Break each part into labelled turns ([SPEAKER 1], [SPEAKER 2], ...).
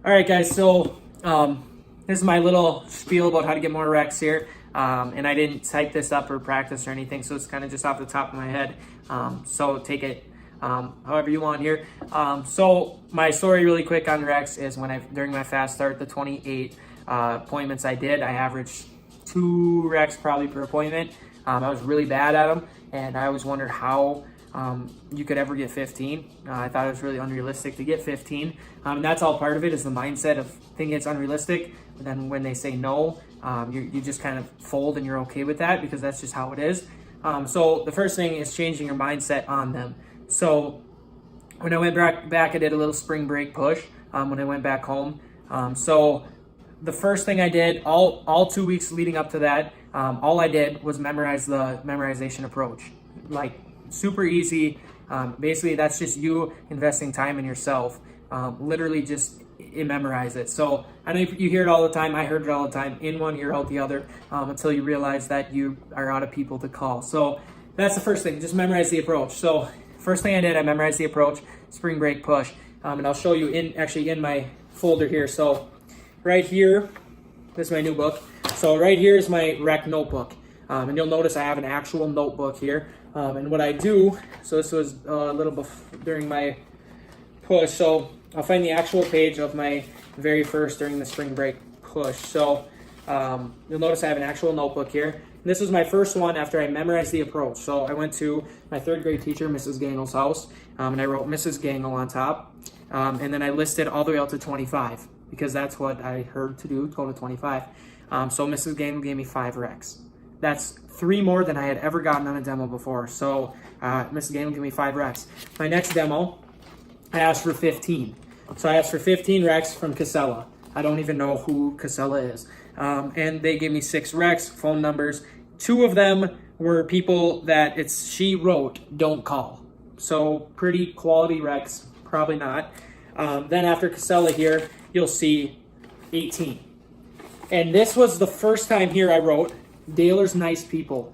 [SPEAKER 1] All right, guys, so this is my little spiel about how to get more recs here. And I didn't type this up or practice or anything, so it's kind of just off the top of my head. So take it however you want here. So my story really quick on recs is during my fast start, the 28 appointments I did, I averaged 2 recs probably per appointment. I was really bad at them, and I always wondered how you could ever get 15. I thought it was really unrealistic to get 15. And that's all part of it, is the mindset of thinking it's unrealistic. But then when they say no, you just kind of fold and you're okay with that, because that's just how it is. So the first thing is changing your mindset on them. So when I went back, I did a little spring break push when I went back home. So the first thing I did, all 2 weeks leading up to that, all I did was memorize the memorization approach. Like, super easy. Basically, that's just you investing time in yourself. Literally just memorize it. So I know you hear it all the time. I heard it all the time. In one ear, out the other, until you realize that you are out of people to call. So that's the first thing. Just memorize the approach. So first thing I did, I memorized the approach, spring break push. And I'll show you in my folder here. So right here, this is my new book. So right here is my rec notebook. And you'll notice I have an actual notebook here. And what I do, so this was a little during my push. So I'll find the actual page of my very first during the spring break push. So you'll notice I have an actual notebook here. And this was my first one after I memorized the approach. So I went to my 3rd grade teacher, Mrs. Gangel's house, and I wrote Mrs. Gangel on top. And then I listed all the way out to 25, because that's what I heard to do, go to 25. So Mrs. Gangel gave me 5 recs. That's 3 more than I had ever gotten on a demo before. So Mrs. Gangel gave me 5 recs. My next demo, I asked for 15. So I asked for 15 recs from Casella. I don't even know who Casella is. And they gave me 6 recs, phone numbers. 2 of them were people that she wrote, don't call. So pretty quality recs, probably not. Then after Casella here, you'll see 18. And this was the first time here I wrote, Daler's nice people.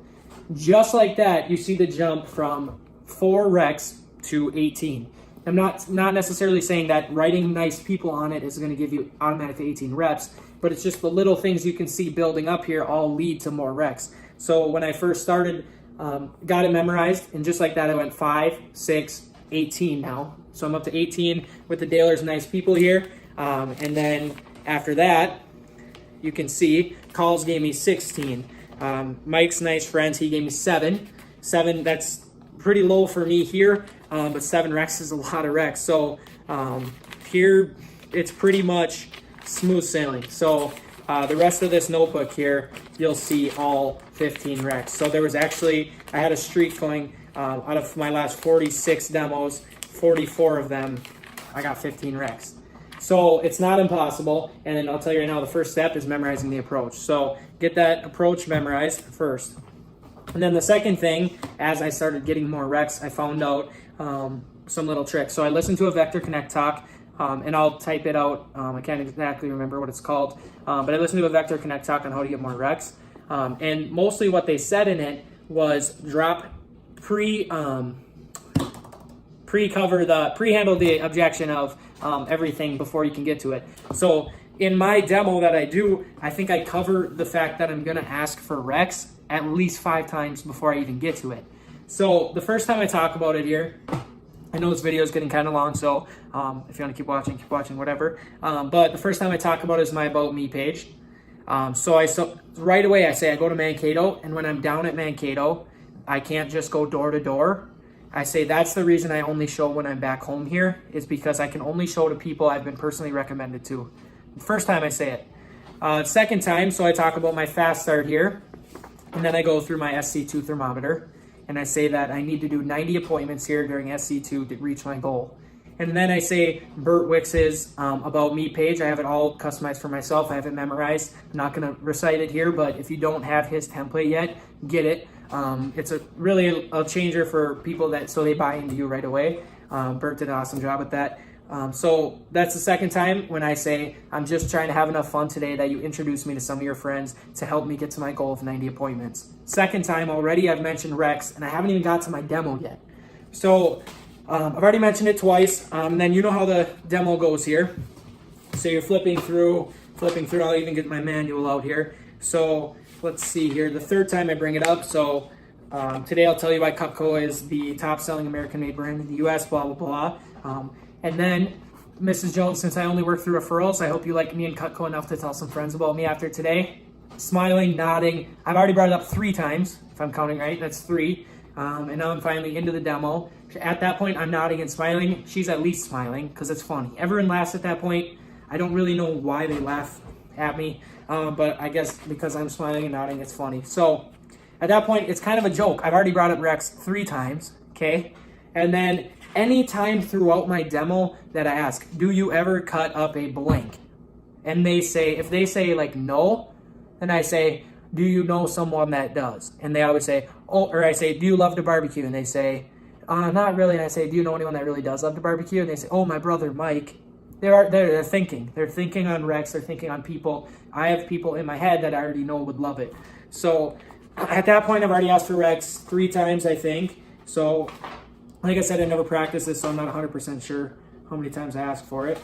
[SPEAKER 1] Just like that, you see the jump from 4 recs to 18. I'm not necessarily saying that writing nice people on it is going to give you automatically 18 reps, but it's just the little things you can see building up here all lead to more recs. So when I first started, got it memorized, and just like that, I went 5, 6, 18 now. So I'm up to 18 with the Daler's nice people here. And then after that, you can see calls gave me 16. Mike's nice friends, he gave me 7. 7, that's pretty low for me here, but 7 recs is a lot of recs. So here, it's pretty much smooth sailing. So the rest of this notebook here, you'll see all 15 recs. So there was actually, I had a streak going out of my last 46 demos, 44 of them, I got 15 recs. So it's not impossible, and then I'll tell you right now, the first step is memorizing the approach. So get that approach memorized first. And then the second thing, as I started getting more recs, I found out some little tricks. So I listened to a Vector Connect talk, and I'll type it out. I can't exactly remember what it's called, but I listened to a Vector Connect talk on how to get more recs. And mostly what they said in it was drop pre-handle the objection of everything before you can get to it. So in my demo that I do, I think I cover the fact that I'm gonna ask for recs at least 5 times before I even get to it. So the first time I talk about it here, I know this video is getting kind of long, so if you want to keep watching, whatever. But the first time I talk about it is my About Me page. So right away I say I go to Mankato, and when I'm down at Mankato, I can't just go door to door. I say that's the reason I only show when I'm back home here, is because I can only show to people I've been personally recommended to. The first time I say it. Second time, so I talk about my fast start here, and then I go through my SC2 thermometer, and I say that I need to do 90 appointments here during SC2 to reach my goal. And then I say Bert Wicks's About Me page. I have it all customized for myself. I have it memorized. I'm not going to recite it here, but if you don't have his template yet, get it. It's really a changer for people so they buy into you right away. Bert did an awesome job with that. So that's the second time when I say, I'm just trying to have enough fun today that you introduce me to some of your friends to help me get to my goal of 90 appointments. Second time already, I've mentioned recs, and I haven't even got to my demo yet. So I've already mentioned it twice, and then you know how the demo goes here. So you're flipping through. I'll even get my manual out here. So let's see here. The third time I bring it up. So today I'll tell you why Cutco is the top selling American-made brand in the U.S., blah, blah, blah. And then, Mrs. Jones, since I only work through referrals, I hope you like me and Cutco enough to tell some friends about me after today. Smiling, nodding. I've already brought it up 3 times, if I'm counting right. That's 3. And now I'm finally into the demo. At that point, I'm nodding and smiling. She's at least smiling because it's funny. Everyone laughs at that point. I don't really know why they laugh at me, but I guess because I'm smiling and nodding, it's funny. So at that point, it's kind of a joke. I've already brought up Rex 3 times, okay? And then any time throughout my demo that I ask, do you ever cut up a blank? And they say, if they say like no, then I say, do you know someone that does? And they always say, oh, or I say, do you love to barbecue? And they say, not really. And I say, do you know anyone that really does love to barbecue? And they say, oh, my brother Mike. They're thinking. They're thinking on Rex. They're thinking on people. I have people in my head that I already know would love it. So at that point, I've already asked for Rex 3 times, I think. So like I said, I never practiced this, so I'm not 100% sure how many times I asked for it.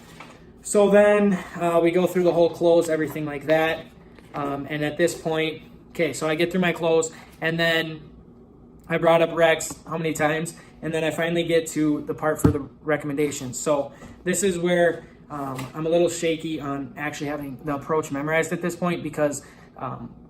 [SPEAKER 1] So then we go through the whole close, everything like that. And at this point, okay, so I get through my close, and then I brought up Rex how many times, and then I finally get to the part for the recommendations. So this is where I'm a little shaky on actually having the approach memorized at this point because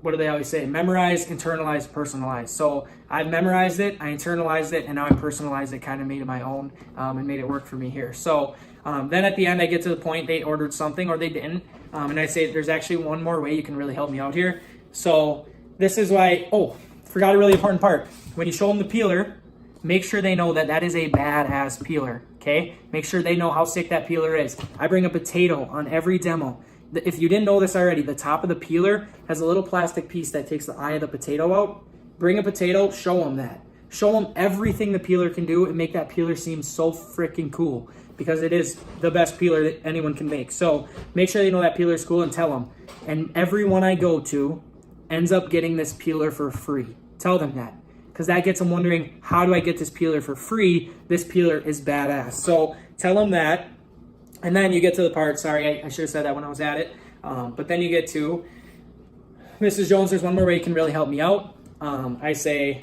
[SPEAKER 1] what do they always say? Memorize, internalize, personalize. So I've memorized it, I internalized it, and now I personalized it, kind of made it my own and made it work for me here. So then at the end, I get to the point they ordered something or they didn't. And I say, there's actually one more way you can really help me out here. So this is why, forgot a really important part. When you show them the peeler, make sure they know that that is a badass peeler, okay? Make sure they know how sick that peeler is. I bring a potato on every demo. If you didn't know this already, the top of the peeler has a little plastic piece that takes the eye of the potato out. Bring a potato, show them that. Show them everything the peeler can do and make that peeler seem so freaking cool because it is the best peeler that anyone can make. So make sure they know that peeler is cool and tell them. And everyone I go to ends up getting this peeler for free. Tell them that. Because that gets them wondering, how do I get this peeler for free? This peeler is badass. So tell them that. And then you get to the part, sorry, I should have said that when I was at it. But then you get to, Mrs. Jones, there's one more way you can really help me out. I say,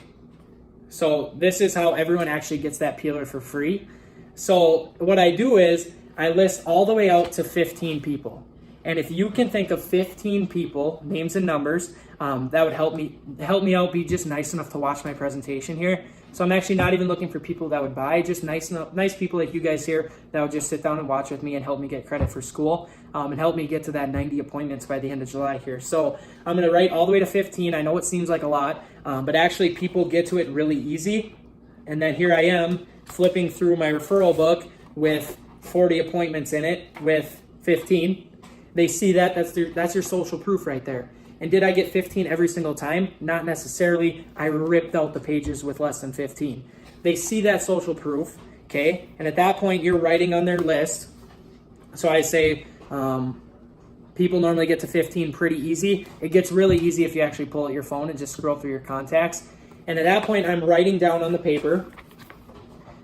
[SPEAKER 1] so this is how everyone actually gets that peeler for free. So what I do is I list all the way out to 15 people. And if you can think of 15 people, names and numbers, that would help me out, be just nice enough to watch my presentation here. So I'm actually not even looking for people that would buy, just nice people like you guys here that would just sit down and watch with me and help me get credit for school and help me get to that 90 appointments by the end of July here. So I'm going to write all the way to 15. I know it seems like a lot, but actually people get to it really easy. And then here I am flipping through my referral book with 40 appointments in it with 15. They see that, that's your social proof right there. And did I get 15 every single time? Not necessarily. I ripped out the pages with less than 15. They see that social proof, okay? And at that point, you're writing on their list. So I say, people normally get to 15 pretty easy. It gets really easy if you actually pull out your phone and just scroll through your contacts. And at that point, I'm writing down on the paper,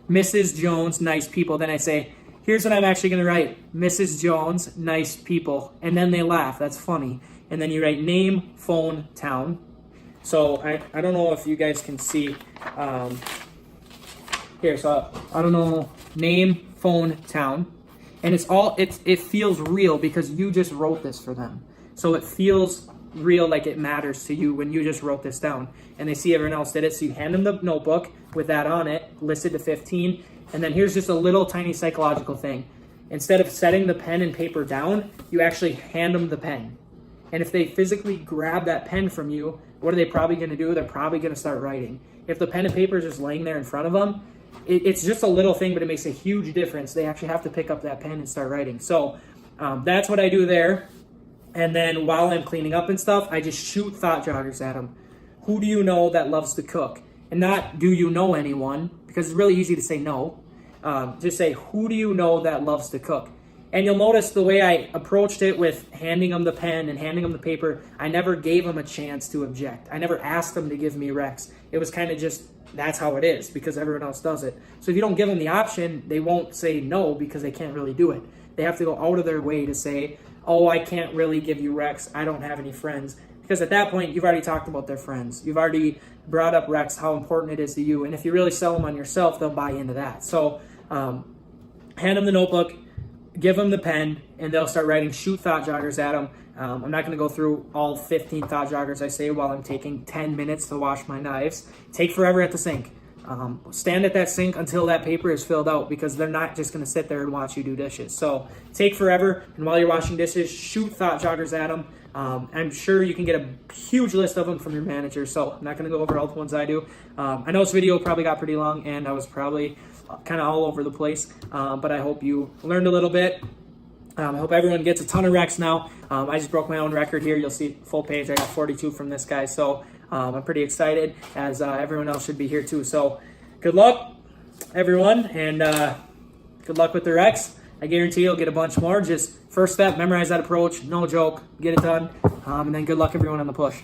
[SPEAKER 1] Mrs. Jones, nice people. Then I say, here's what I'm actually going to write. Mrs. Jones, nice people. And then they laugh. That's funny. And then you write name, phone, town. So I don't know if you guys can see. Here, so I don't know. Name, phone, town. And it feels real because you just wrote this for them. So it feels real, like it matters to you when you just wrote this down. And they see everyone else did it. So you hand them the notebook with that on it, listed to 15. And then here's just a little tiny psychological thing. Instead of setting the pen and paper down, you actually hand them the pen. And if they physically grab that pen from you, what are they probably going to do? They're probably going to start writing. If the pen and paper is just laying there in front of them, it's just a little thing, but it makes a huge difference. They actually have to pick up that pen and start writing. So that's what I do there. And then while I'm cleaning up and stuff, I just shoot thought joggers at them. Who do you know that loves to cook? And not do you know anyone, because it's really easy to say no. Just say, who do you know that loves to cook? And you'll notice the way I approached it with handing them the pen and handing them the paper, I never gave them a chance to object. I never asked them to give me Rex. It was kind of just, that's how it is because everyone else does it. So if you don't give them the option, they won't say no because they can't really do it. They have to go out of their way to say, oh, I can't really give you recs. I don't have any friends. Because at that point, you've already talked about their friends. You've already brought up recs, how important it is to you. And if you really sell them on yourself, they'll buy into that. So hand them the notebook, give them the pen, and they'll start writing shoot thought joggers at them. I'm not going to go through all 15 thought joggers I say while I'm taking 10 minutes to wash my knives. Take forever at the sink. Stand at that sink until that paper is filled out, because they're not just going to sit there and watch you do dishes. So take forever, and while you're washing dishes, shoot thought joggers at them. I'm sure you can get a huge list of them from your manager, so I'm not going to go over all the ones I do. I know this video probably got pretty long, and I was probably kind of all over the place, but I hope you learned a little bit. I hope everyone gets a ton of recs now. I just broke my own record here. You'll see full page. I got 42 from this guy, so I'm pretty excited, as everyone else should be here too. So good luck, everyone, and good luck with the recs. I guarantee you'll get a bunch more. Just first step, memorize that approach. No joke. Get it done. And then good luck, everyone, on the push.